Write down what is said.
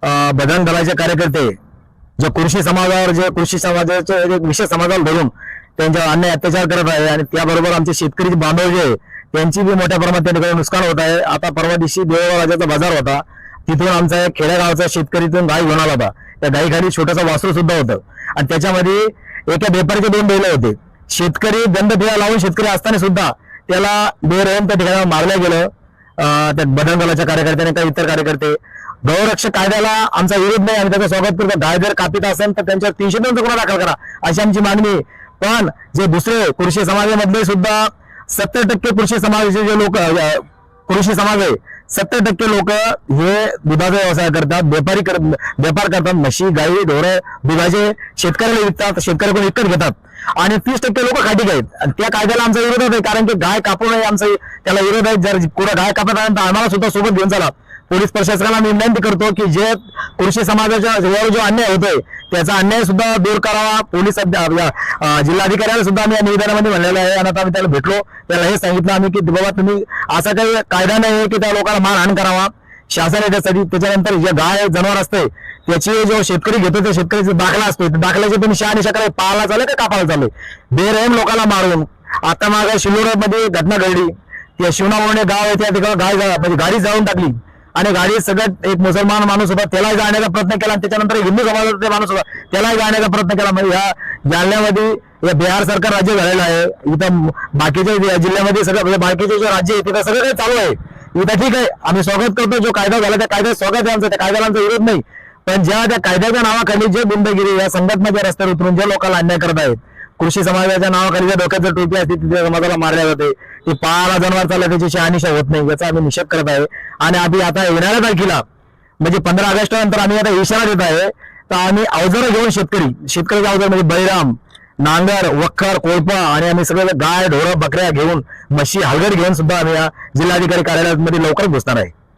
बजरंग दलाचे कार्यकर्ते जे कृषी समाजावर जे कृषी समाजाचे विशेष समाजाला धरून त्यांच्यावर अन्याय अत्याचार करत आहे आणि त्याबरोबर आमचे शेतकरी बांधव जे आहे त्यांची बी मोठ्या प्रमाणात त्या ठिकाणी नुकसान होत आहे। आता परवा दिवशी देवळा राजाचा बाजार होता, तिथून आमचा एक खेडेगावचा शेतकरी तिथून गाय घेऊन आला होता। त्या गायीखाली छोटासा वासरू सुद्धा होतं आणि त्याच्यामध्ये एका व्यापारीचे 2 बैल होते। शेतकरी दंडफिया लावून शेतकरी असताना सुद्धा त्याला बेरहम त्या ठिकाणी मारलं गेलं। त्या बजरंग दलाच्या कार्यकर्त्याने काही इतर कार्यकर्ते गौरक्षक कायद्याला आमचा विरोध नाही, आम्ही त्याचं स्वागत करतो। गाय जर कापित असेल तर त्यांच्यावर 302 गुन्हा दाखल करा अशी आमची मागणी आहे। पण जे दुसरे कृषी समाजामधले सुद्धा 70% कृषी समाजाचे जे लोक कृषी समाज आहे 70% लोक हे दुधाचा व्यवसाय करतात, व्यापार करतात, म्हशी गाई ढोरं दुधाचे शेतकऱ्याला विकतात, शेतकऱ्याकडून विकत घेतात आणि 30% लोक खाटी आहेत। आणि त्या कायद्याला आमचा विरोध आहे, कारण की गाय कापू नये आमचा त्याला विरोध आहे। जर पुढे गाय कापत आहे तर आम्हाला सुद्धा सोबत घेऊन चला। पोलीस प्रशासनाला मी विनंती करतो की जे कृषी समाजाच्या जो अन्याय होतोय त्याचा अन्याय सुद्धा दूर करावा। पोलीस जिल्हाधिकाऱ्याला सुद्धा आम्ही या निवेदनामध्ये म्हणलेलं आहे आणि आता आम्ही त्याला भेटलो, त्याला हे सांगितलं आम्ही की बाबा तुम्ही असा काही कायदा नाही की त्या लोकांना मारहाण करावा, शासन आहे त्यासाठी। त्याच्यानंतर जे गाय जनावर असते त्याची जो शेतकरी घेतो त्या शेतकरीचा दाखला असतो, दाखल्याचे तुम्ही शहानिशा करायला पाहायला चालू का कापायला चालू बेरहम लोकांना मारून। आता मागे शिलोड मध्ये घटना घडली, त्या शिवणावणे गाव आहे त्या ठिकाणी म्हणजे गाडी जाळून टाकली आणि गाडी सगळ्यात एक मुसलमान माणूस होता त्यालाही जाण्याचा प्रयत्न केला आणि त्याच्यानंतर हिंदू समाजाचा माणूस होता त्यालाही जाण्याचा प्रयत्न केला। म्हणजे ह्या जालन्यामध्ये या बिहार सरकार राज्य झालेलं आहे, इथं बाकीच्या जिल्ह्यामध्ये सगळं बाकीचे जे राज्य आहे तिथं सगळं काही चालू आहे। इथं ठीक आहे, आम्ही स्वागत करतो, जो कायदा झाला त्या कायद्यात स्वागत आहे आमचं, त्या कायद्याला आमचा विरोध नाही। पण ज्या त्या कायद्याच्या नावाखाली जे गुंडगिरी या संघटनाच्या रस्त्यावर उतरून जे लोकांना अन्याय करत आहेत, कृषी समाजाच्या नावाखाली ज्या डोक्यात जर टोपी असते तिथे समाजाला मारल्या जाते, ती पायाला जनावर चाललं त्याची शहानिशा होत नाही, याचा आम्ही निषेध करत आहे। आणि आम्ही आता येणाऱ्या तारखेला म्हणजे 15 ऑगस्ट नंतर आम्ही आता इशारा देत आहे तर आम्ही अवजारं घेऊन शेतकऱ्याचे अवजार म्हणजे बैराम, नांगर, वखर, कोळपा आणि आम्ही सगळे गाय ढोरं बकऱ्या घेऊन म्हशी हलगड घेऊन सुद्धा आम्ही या जिल्हाधिकारी कार्यालयामध्ये लवकरच घुसणार आहे।